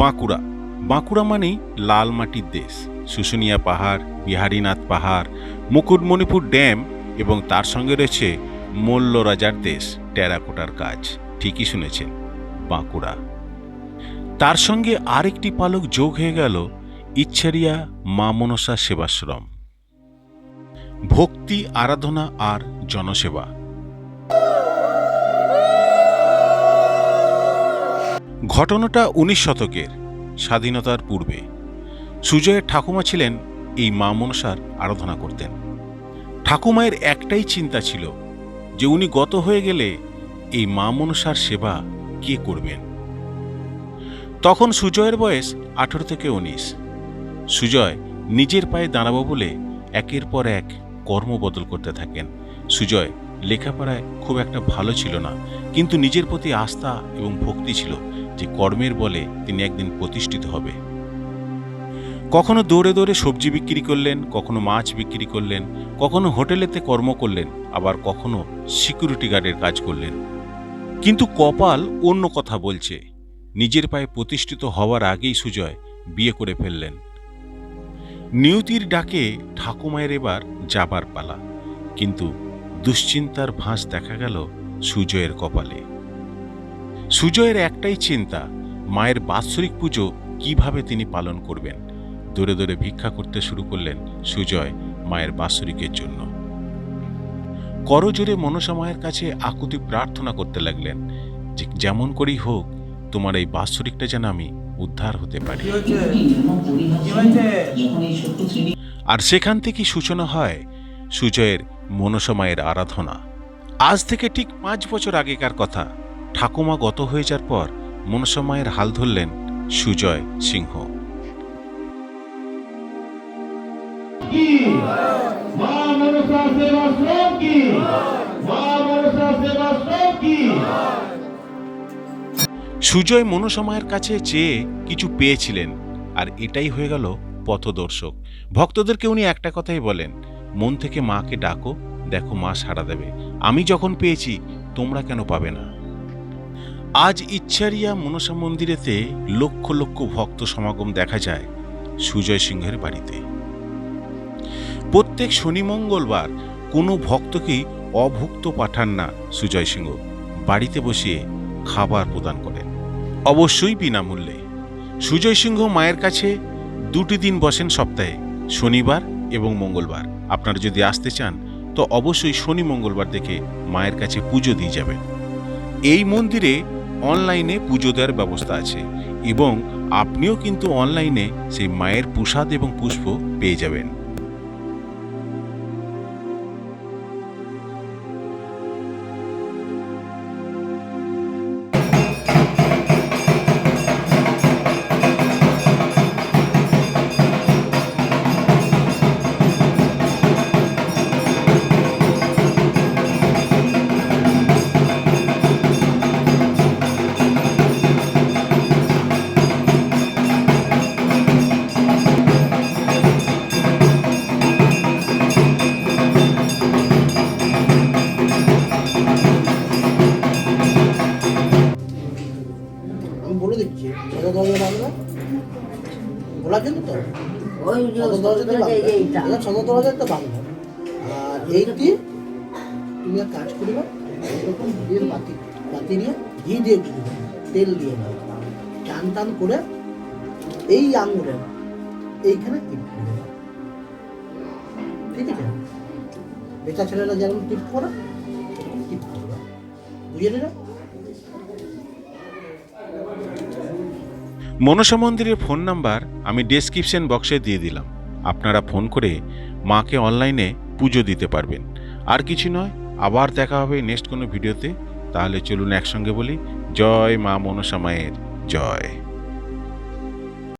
বাঁকুড়া। বাঁকুড়া মানেই লাল মাটির দেশ। শুশুনিয়া পাহাড়, বিহারীনাথ পাহাড়, মুকুটমণিপুর ড্যাম এবং তার সঙ্গে রয়েছে মল্ল রাজার দেশ, টেরাকোটার কাজ। ঠিকই শুনেছেন, বাঁকুড়া। তার সঙ্গে আরেকটি পালক যোগ হয়ে গেল ইচ্ছারিয়া মা মনসা সেবাশ্রম। ভক্তি, আরাধনা আর জনসেবা। ঘটনাটা 19 শতকের, স্বাধীনতার পূর্বে। সুজয়ের ঠাকুমা ছিলেন এই মা মনসার আরাধনা করতেন। ঠাকুমায়ের একটাই চিন্তা ছিল যে উনি গত হয়ে গেলে এই মা মনসার সেবা কে করবেন। তখন সুজয়ের বয়স 18 থেকে 19। সুজয় নিজের পায়ে দাঁড়াবো বলে একের পর এক কর্ম বদল করতে থাকেন। সুজয় লেখাপড়ায় খুব একটা ভালো ছিল না, কিন্তু নিজের প্রতি আস্থা এবং ভক্তি ছিল যে কর্মের বলে তিনি একদিন প্রতিষ্ঠিত হবে। কখনো দৌড়ে দৌড়ে সবজি বিক্রি করলেন, কখনো মাছ বিক্রি করলেন, কখনো হোটেলেতে কর্ম করলেন, আবার কখনো সিকিউরিটি গার্ডের কাজ করলেন। কিন্তু কপাল অন্য কথা বলছে। নিজের পায়ে প্রতিষ্ঠিত হওয়ার আগেই সুজয় বিয়ে করে ফেললেন। নিয়তির ডাকে ঠাকুমায়ের এবার যাবার পালা, কিন্তু দুশ্চিন্তার ভাঁজ দেখা গেল সুজয়ের কপালে। সুজয়ের একটাই চিন্তা, মায়ের বাৎসরিক পুজো কিভাবে তিনি পালন করবেন। দৌড়ে দৌড়ে ভিক্ষা করতে শুরু করলেন সুজয় মায়ের বাৎসরিকের জন্য। করজোরে মনসা মায়ের কাছে আকুতি প্রার্থনা করতে লাগলেন যে যেমন করেই হোক তোমার এই বাৎসরিকটা যেন আমি উদ্ধার হতে পারি। আর সেখান থেকেই সূচনা হয় সুজয়ের মনসা মায়ের আরাধনা। আজ থেকে ঠিক 5 বছর আগেকার কথা। ঠাকুমা গত হয়ে যাওয়ার পর মনসা মায়ের হাল ধরলেন সুজয় সিংহ। সুজয় মনসা মায়ের কাছে চেয়ে কিছু পেয়েছিলেন, আর এটাই হয়ে গেল পথদর্শক। ভক্তদেরকে উনি একটা কথাই বলেন, মন থেকে মাকে ডাকো, দেখো মা সাড়া দেবে। আমি যখন পেয়েছি তোমরা কেন পাবে না। আজ ইচ্ছারিয়া মনসা মন্দিরেতে লক্ষ লক্ষ ভক্ত সমাগম দেখা যায় সুজয় সিংহের বাড়িতে। প্রত্যেক শনি মঙ্গলবার কোনো ভক্তকেই অভুক্ত পাঠান না সুজয় সিংহ। বাড়িতে বসিয়ে খাবার প্রদান করেন, অবশ্যই বিনামূল্যে। সুজয় সিংহ মায়ের কাছে 2টি দিন বসেন সপ্তাহে, শনিবার এবং মঙ্গলবার। আপনারা যদি আসতে চান তো অবশ্যই শনি মঙ্গলবার দেখে মায়ের কাছে পুজো দিয়ে যাবেন। এই মন্দিরে অনলাইনে পুজো দেওয়ার ব্যবস্থা আছে এবং আপনিও কিন্তু অনলাইনে সেই মায়ের প্রসাদ এবং পুষ্প পেয়ে যাবেন। বলে দিচ্ছি, সদর দরজা বাংলা খোলা কিন্তু তো সদর দরজাতে বাংলা। আর এইটি তুমি এক কাজ করবে, এরকম ঘিয়ের বাতি নিয়ে ঘি দিয়ে গুলবে, তেল দিয়ে নাও, টান টান করে এই আঙুলের এইখানে টিপ করবে, ঠিক আছে? বেটা ছেলেরা যেমন টিপ করে এরকম টিপ করবে, বুঝে নিলে? মনসা মন্দিরের ফোন নাম্বার আমি ডেসক্রিপশন বক্সে দিয়ে দিলাম। আপনারা ফোন করে মাকে অনলাইনে পুজো দিতে পারবেন। আর কিছু নয়, আবার দেখা হবে নেক্সট কোনো ভিডিওতে। তাহলে চলুন একসঙ্গে বলি, জয় মা মনসা মায়ের জয়।